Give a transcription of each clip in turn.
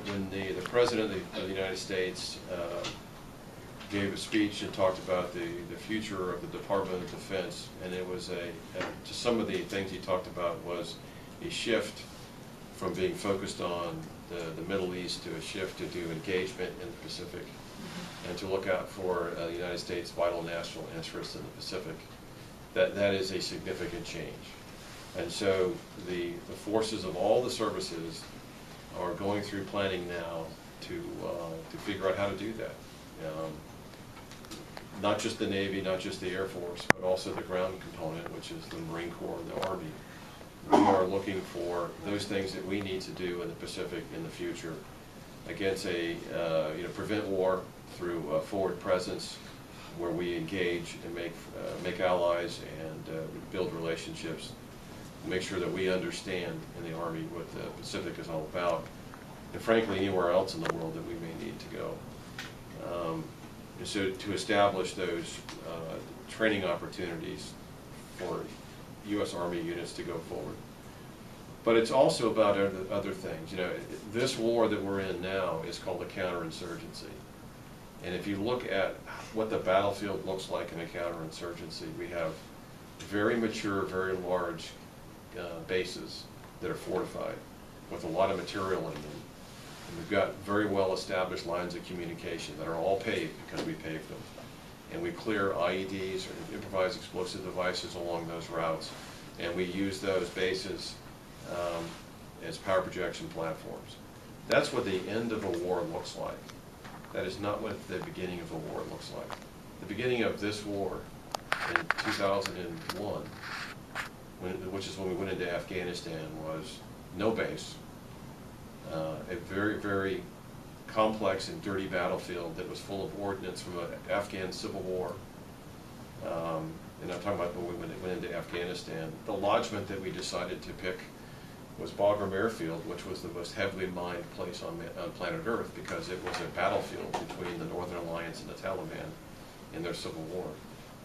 when the President of the United States gave a speech and talked about the future of the Department of Defense, and it was just some of the things he talked about was a shift from being focused on the Middle East to a shift to do engagement in the Pacific, and to look out for the United States' vital national interests in the Pacific. That is a significant change. And so the forces of all the services are going through planning now to figure out how to do that. Not just the Navy, not just the Air Force, but also the ground component, which is the Marine Corps and the Army. We are looking for those things that we need to do in the Pacific in the future against prevent war through forward presence, where we engage and make allies and build relationships, make sure that we understand in the Army what the Pacific is all about, and frankly anywhere else in the world that we may need to go. And so to establish those training opportunities for U.S. Army units to go forward. But it's also about other things. You know, this war that we're in now is called a counterinsurgency. And if you look at what the battlefield looks like in a counterinsurgency, we have very mature, very large bases that are fortified with a lot of material in them. And we've got very well established lines of communication that are all paved because we paved them. And we clear IEDs or improvised explosive devices along those routes. And we use those bases as power projection platforms. That's what the end of a war looks like. That is not what the beginning of a war looks like. The beginning of this war in 2001, which is when we went into Afghanistan, was no base, a very, very complex and dirty battlefield that was full of ordnance from the Afghan Civil War. And I'm talking about when we went into Afghanistan. The lodgement that we decided to pick was Bagram Airfield, which was the most heavily mined place on planet Earth because it was a battlefield between the Northern Alliance and the Taliban in their civil war.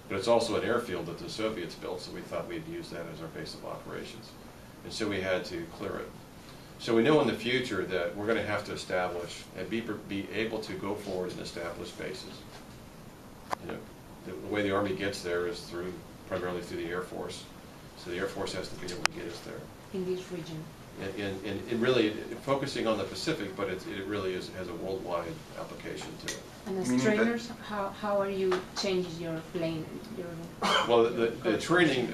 But it's also an airfield that the Soviets built, so we thought we'd use that as our base of operations. And so we had to clear it. So we know in the future that we're going to have to establish and be able to go forward and establish bases. You know, the way the Army gets there is primarily through the Air Force. So the Air Force has to be able to get us there. In this region. And it really, focusing on the Pacific, but it really has a worldwide application to it. And as trainers, how are you changing your plane? Well, the training,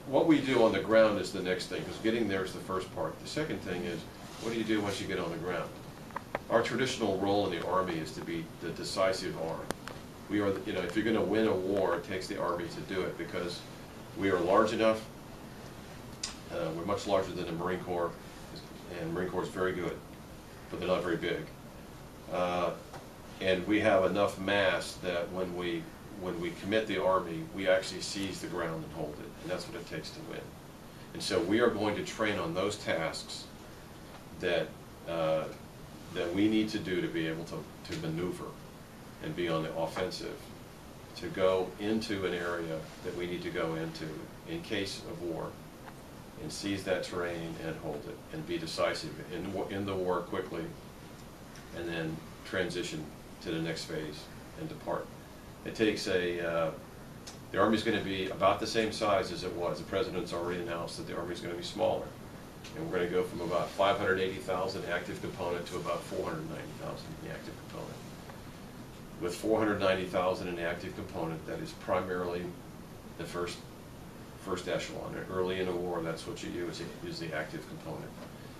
what we do on the ground is the next thing, because getting there is the first part. The second thing is, what do you do once you get on the ground? Our traditional role in the Army is to be the decisive arm. We are, if you're going to win a war, it takes the Army to do it, because we are large enough. We're much larger than the Marine Corps, and Marine Corps is very good, but they're not very big. And we have enough mass that when we commit the Army, we actually seize the ground and hold it, and that's what it takes to win. And so we are going to train on those tasks that we need to do to be able to maneuver and be on the offensive, to go into an area that we need to go into in case of war, and seize that terrain and hold it, and be decisive in the war quickly, and then transition to the next phase and depart. It takes the Army's going to be about the same size as it was. The President's already announced that the Army's going to be smaller, and we're going to go from about 580,000 active component to about 490,000 in the active component. With 490,000 in the active component, that is primarily the first echelon. Early in a war, that's what you use, is the active component.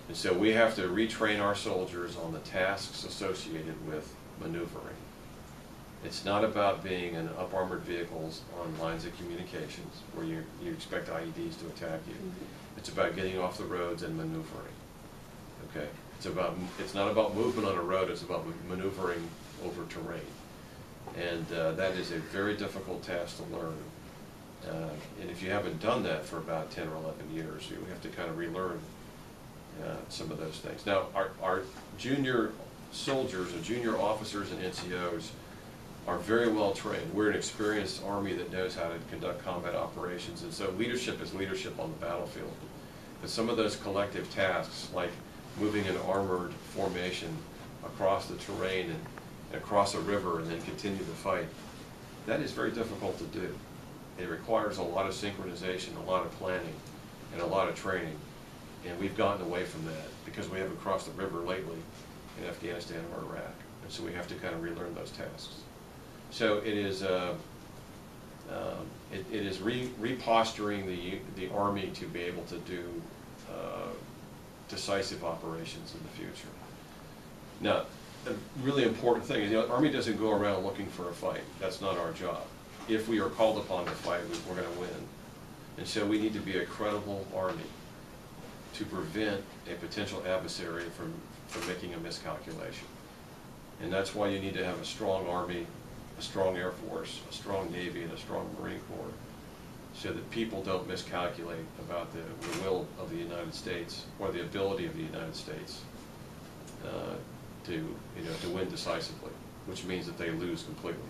And so we have to retrain our soldiers on the tasks associated with maneuvering. It's not about being in up-armored vehicles on lines of communications where you expect IEDs to attack you. It's about getting off the roads and maneuvering. Okay? It's not about movement on a road, it's about maneuvering over terrain. And that is a very difficult task to learn. And if you haven't done that for about 10 or 11 years, you have to kind of relearn some of those things. Now, our junior soldiers and junior officers and NCOs are very well trained. We're an experienced Army that knows how to conduct combat operations, and so leadership is leadership on the battlefield. But some of those collective tasks, like moving an armored formation across the terrain and across a river and then continue the fight, that is very difficult to do. It requires a lot of synchronization, a lot of planning, and a lot of training. And we've gotten away from that because we haven't crossed the river lately in Afghanistan or Iraq. And so we have to kind of relearn those tasks. So it is reposturing the Army to be able to do decisive operations in the future. Now, the really important thing is, the Army doesn't go around looking for a fight. That's not our job. If we are called upon to fight, we're going to win. And so we need to be a credible Army to prevent a potential adversary from making a miscalculation. And that's why you need to have a strong Army, a strong Air Force, a strong Navy, and a strong Marine Corps, so that people don't miscalculate about the will of the United States or the ability of the United States to win decisively, which means that they lose completely.